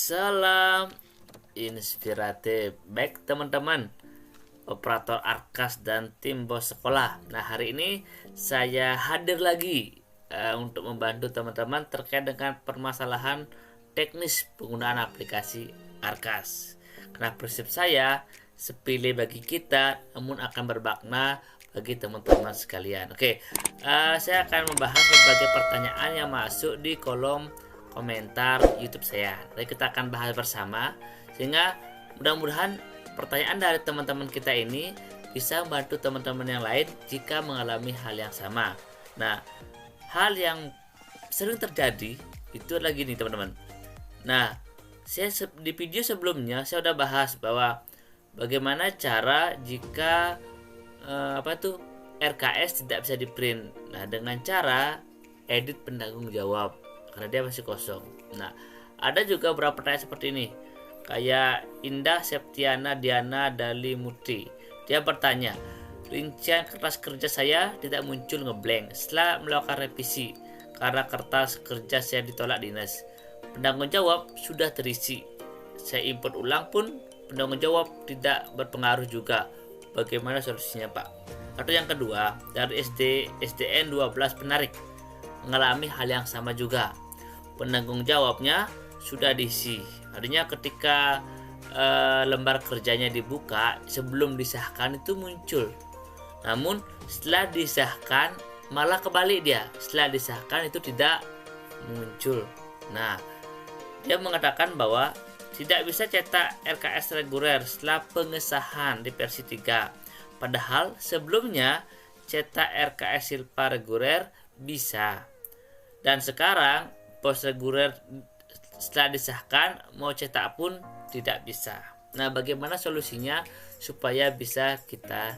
Salam inspiratif. Baik teman-teman, operator Arkas dan tim bos sekolah. Nah, hari ini saya hadir lagi untuk membantu teman-teman terkait dengan permasalahan teknis penggunaan aplikasi Arkas. Karena prinsip saya, sepilih bagi kita namun akan bermakna bagi teman-teman sekalian. Oke, saya akan membahas berbagai pertanyaan yang masuk di kolom komentar YouTube saya. Jadi kita akan bahas bersama sehingga mudah-mudahan pertanyaan dari teman-teman kita ini bisa membantu teman-teman yang lain jika mengalami hal yang sama. Nah, hal yang sering terjadi itu lagi nih teman-teman. Nah, saya di video sebelumnya saya udah bahas bahwa bagaimana cara jika RKS tidak bisa di print. Nah, dengan cara edit penanggung jawab karena dia masih kosong. Nah, ada juga beberapa pertanyaan seperti ini. Kayak Indah Septiana Diana Dali Mutri. Dia bertanya, rincian kertas kerja saya tidak muncul ngeblank setelah melakukan revisi karena kertas kerja saya ditolak dinas. Penanggung jawab sudah terisi. Saya input ulang pun penanggung jawab tidak berpengaruh juga. Bagaimana solusinya, Pak? Atau yang kedua, dari SDN 12 Penarik mengalami hal yang sama juga. Penanggung jawabnya sudah diisi. Artinya ketika lembar kerjanya dibuka sebelum disahkan itu muncul. Namun setelah disahkan malah kebalik dia. Setelah disahkan itu tidak muncul. Nah, dia mengatakan bahwa tidak bisa cetak RKS reguler setelah pengesahan di versi 3. Padahal sebelumnya cetak RKS Silpa reguler bisa. Dan sekarang pos reguler setelah disahkan mau cetak pun tidak bisa. Nah, bagaimana solusinya supaya bisa kita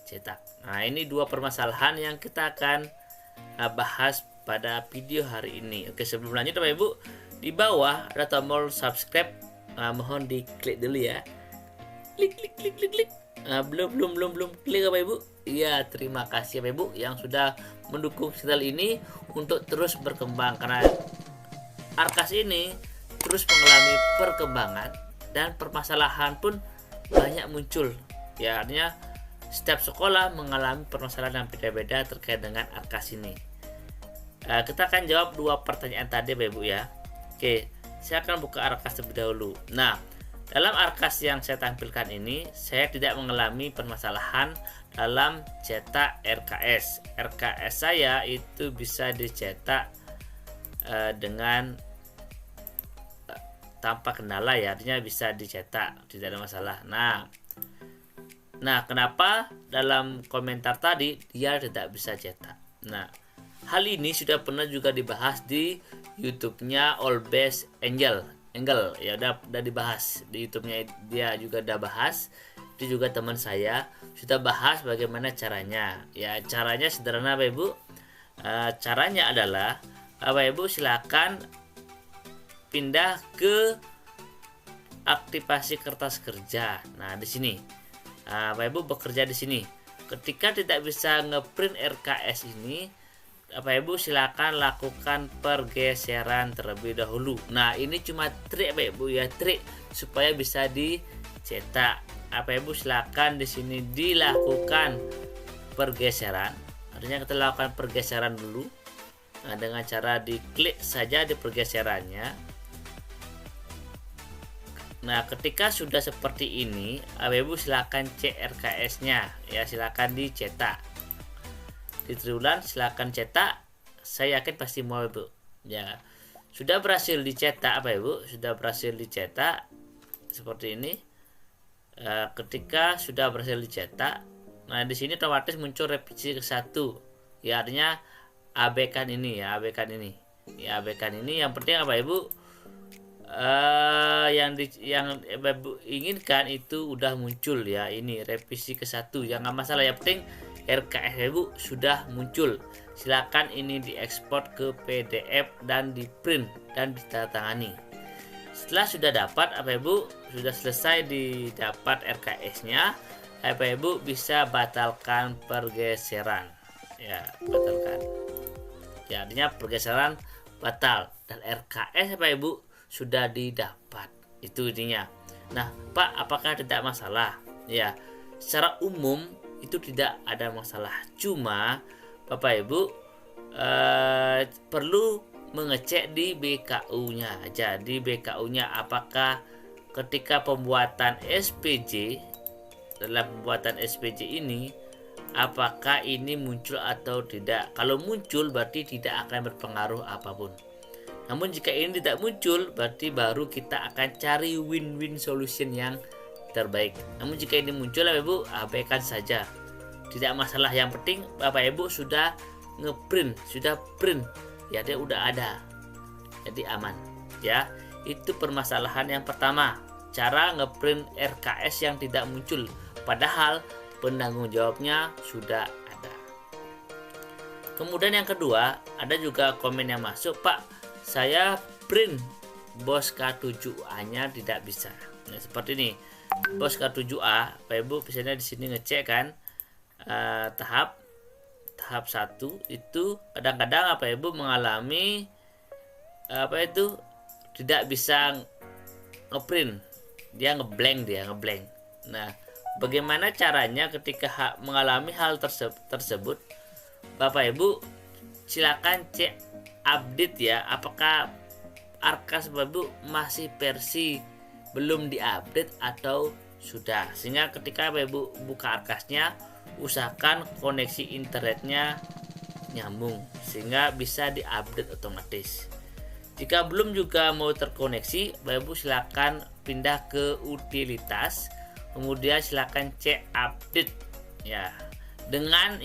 cetak? Nah, ini dua permasalahan yang kita akan bahas pada video hari ini. Oke, sebelum lanjut Bapak Ibu, di bawah ada tombol subscribe. Mohon diklik dulu ya. Klik. Belum klik Bapak Ibu. Iya, terima kasih Bapak Ibu yang sudah mendukung channel ini untuk terus berkembang, karena Arkas ini terus mengalami perkembangan dan permasalahan pun banyak muncul. Ya, artinya setiap sekolah mengalami permasalahan yang beda-beda terkait dengan Arkas ini. Kita akan jawab dua pertanyaan tadi Bapak Ibu ya. Oke, saya akan buka Arkas terlebih dahulu. Nah, dalam Arkas yang saya tampilkan ini, saya tidak mengalami permasalahan dalam cetak RKS. RKS saya itu bisa dicetak dengan tanpa kendala ya, artinya bisa dicetak, tidak ada masalah. Nah, kenapa dalam komentar tadi dia tidak bisa cetak? Nah, hal ini sudah pernah juga dibahas di YouTube-nya All Best Angel ya, udah dibahas di YouTube-nya, dia juga udah bahas. Itu juga teman saya sudah bahas bagaimana caranya. Ya, caranya sederhana Bapak Ibu. Caranya adalah Bapak Ibu silakan pindah ke aktivasi kertas kerja. Nah, di sini Bapak Ibu bekerja di sini. Ketika tidak bisa ngeprint RKS ini, Bapak Ibu silakan lakukan pergeseran terlebih dahulu. Nah, ini cuma trik Bapak Ibu ya, trik supaya bisa dicetak. Bapak Ibu silakan di sini dilakukan pergeseran. Artinya kita lakukan pergeseran dulu. Nah, dengan cara diklik saja di pergeserannya. Nah, ketika sudah seperti ini, Bapak Ibu silakan cek RKS-nya ya, silakan dicetak. Di triwulan silakan cetak. Saya yakin pasti mau Ibu. Ya, sudah berhasil dicetak Bapak Ibu, sudah berhasil dicetak seperti ini. Ketika sudah berhasil dicetak, nah di sini otomatis muncul revisi ke-1. Ya, artinya abaikan ini ya, abaikan ini. Ya, abaikan ini. Yang penting Bapak Ibu yang Bapak Ibu inginkan itu udah muncul ya, ini revisi ke-1. Jangan masalah, yang penting RKS Ibu sudah muncul. Silakan ini diekspor ke PDF dan di print dan ditandatangani. Setelah sudah dapat Bapak Ibu, sudah selesai didapat RKS-nya, Bapak Ibu bisa batalkan pergeseran. Ya, batalkan. Ya, artinya pergeseran batal dan RKS Bapak Ibu sudah didapat. Itu intinya. Nah, Pak, apakah tidak masalah? Ya, secara umum itu tidak ada masalah. Cuma Bapak Ibu perlu mengecek di BKU-nya. Jadi BKU-nya apakah ketika pembuatan SPJ, dalam pembuatan SPJ ini apakah ini muncul atau tidak. Kalau muncul berarti tidak akan berpengaruh apapun. Namun jika ini tidak muncul berarti baru kita akan cari win-win solution yang terbaik. Namun jika ini muncul Bapak Ibu, abaikan saja. Tidak masalah, yang penting Bapak Ibu sudah ngeprint, sudah print. Ya, dia udah ada. Jadi aman, ya. Itu permasalahan yang pertama, cara ngeprint RKS yang tidak muncul padahal penanggung jawabnya sudah ada. Kemudian yang kedua, ada juga komen yang masuk, Pak, saya print BOS K7A-nya tidak bisa. Nah, seperti ini. BOS K7A, Pak Ibu misalnya di sini ngecek kan tahap 1 itu kadang-kadang Pak Ibu mengalami tidak bisa ngeprint. Dia ngeblank. Nah, bagaimana caranya ketika mengalami hal tersebut? Bapak Ibu silakan cek update ya, apakah Arkas Bapak Ibu masih versi belum diupdate atau sudah. Sehingga ketika Bapak Ibu buka Arkasnya, usahakan koneksi internetnya nyambung sehingga bisa diupdate otomatis. Jika belum juga mau terkoneksi, Bapak Ibu silakan pindah ke utilitas, kemudian silakan cek update ya. Dengan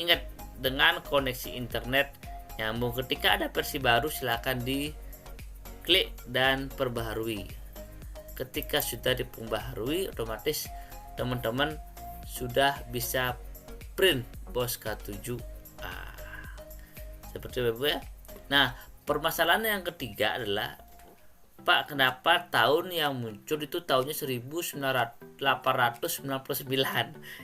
koneksi internet nyambung. Ketika ada versi baru silakan diklik dan perbaharui. Ketika sudah diperbaharui, otomatis teman-teman sudah bisa print BOS K7A. Seperti itu ya. Nah, permasalahan yang ketiga adalah, Pak, kenapa tahun yang muncul itu tahunnya 1899?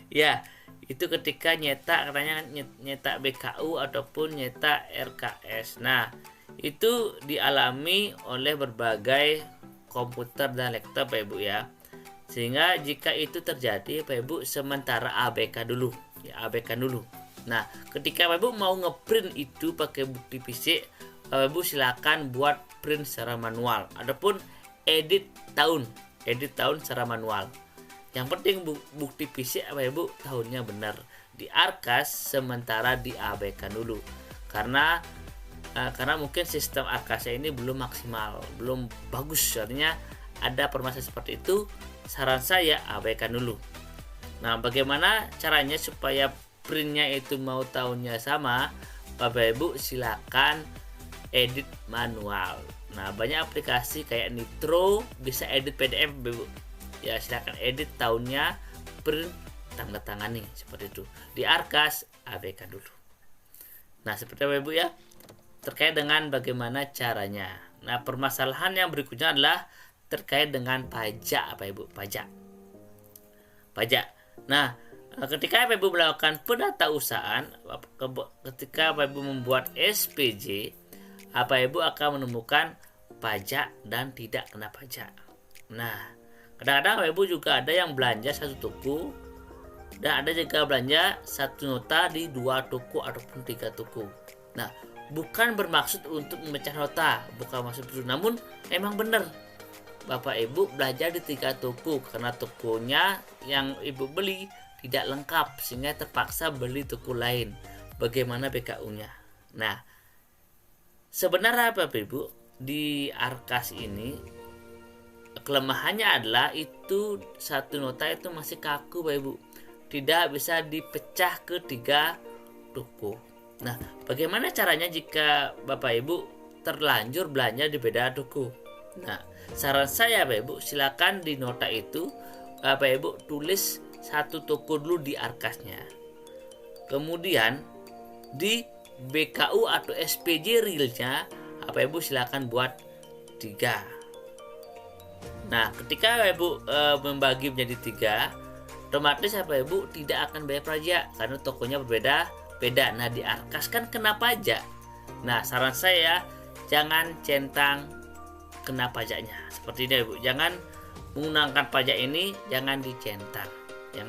Ya, itu ketika nyetak, katanya nyetak BKU ataupun nyetak RKS. Nah, itu dialami oleh berbagai komputer dan laptop Pak Ibu ya. Sehingga jika itu terjadi Pak Ibu sementara abaikan dulu. Ya, abaikan dulu. Nah, ketika Pak Ibu mau ngeprint itu pakai bukti fisik, Bapak Ibu silakan buat print secara manual. Adapun edit tahun secara manual. Yang penting bukti fisik Bapak Ibu tahunnya benar. Di Arkas sementara diabaikan dulu. Karena mungkin sistem Arkasnya ini belum maksimal, belum bagus. Artinya ada permasalahan seperti itu. Saran saya abaikan dulu. Nah, bagaimana caranya supaya printnya itu mau tahunnya sama? Bapak Ibu silakan edit manual. Nah, banyak aplikasi kayak Nitro bisa edit PDF Bapak Ibu. Ya, silakan edit tahunnya, print, tanda tangani seperti itu. Di Arkas abaikan dulu. Nah, seperti Bapak Ibu ya, terkait dengan bagaimana caranya. Nah, permasalahan yang berikutnya adalah terkait dengan pajak Bapak Ibu, pajak. Nah, ketika Bapak Ibu melakukan pendatausahaan, ketika Bapak Ibu membuat SPJ, Bapak Ibu akan menemukan pajak dan tidak kena pajak. Nah, kadang-kadang Bapak Ibu juga ada yang belanja satu toko dan ada juga belanja satu nota di 2 toko ataupun 3 toko. Nah, bukan bermaksud untuk memecah nota, bukan maksud itu. Namun emang benar Bapak Ibu belanja di 3 toko karena tokonya yang Ibu beli tidak lengkap sehingga terpaksa beli toko lain. Bagaimana BKU-nya? Nah, sebenarnya Bapak Ibu di Arkas ini kelemahannya adalah itu satu nota itu masih kaku Bapak Ibu. Tidak bisa dipecah ke 3 toko. Nah, bagaimana caranya jika Bapak Ibu terlanjur belanja di beda toko? Nah, saran saya Bapak Ibu silakan di nota itu Bapak Ibu tulis satu toko dulu di Arkasnya. Kemudian di BKU atau SPJ realnya Bapak Ibu silakan buat 3. Nah, ketika Bapak Ibu membagi menjadi 3, otomatis Bapak Ibu tidak akan bayar pajak karena tokonya berbeda. Nah, di Arkas kan kena pajak. Nah, saran saya jangan centang kena pajaknya. Seperti ini Ibu, jangan menggunakan pajak ini, jangan dicentang, ya,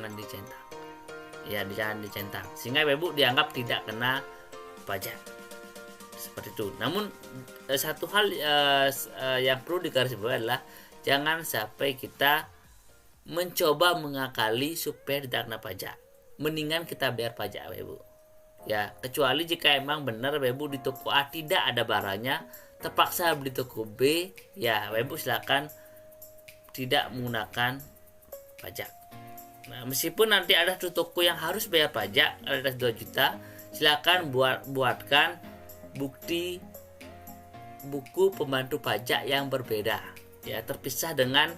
jangan dicentang, sehingga Ibu dianggap tidak kena pajak seperti itu. Namun satu hal yang perlu digarisbawahi adalah jangan sampai kita mencoba mengakali supaya tidak kena pajak. Mendingan kita bayar pajak Ibu, ya, kecuali jika emang benar Ibu di toko A tidak ada barangnya, terpaksa beli toko B, ya Ibu silakan tidak menggunakan pajak. Nah, meskipun nanti ada toko yang harus bayar pajak ada 2 juta, silakan buatkan buku pembantu pajak yang berbeda, ya, terpisah dengan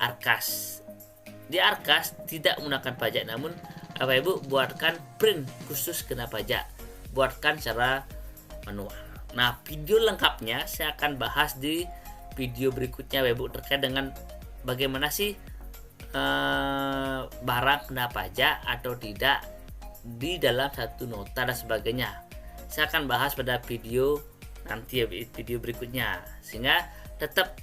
Arkas. Di Arkas tidak menggunakan pajak, namun Ibu buatkan print khusus kena pajak, buatkan secara manual. Nah, video lengkapnya saya akan bahas di video berikutnya Ibu, terkait dengan bagaimana sih barang kena pajak atau tidak di dalam satu nota dan sebagainya. Saya akan bahas pada video nanti, video berikutnya, sehingga tetap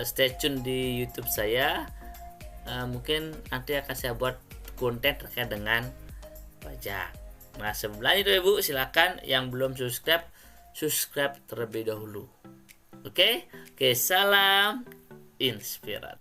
stay tune di YouTube saya. Mungkin nanti akan saya buat konten terkait dengan pajak. Nah, sebelum itu Ibu, silakan yang belum subscribe terlebih dahulu. Oke, salam inspiratif.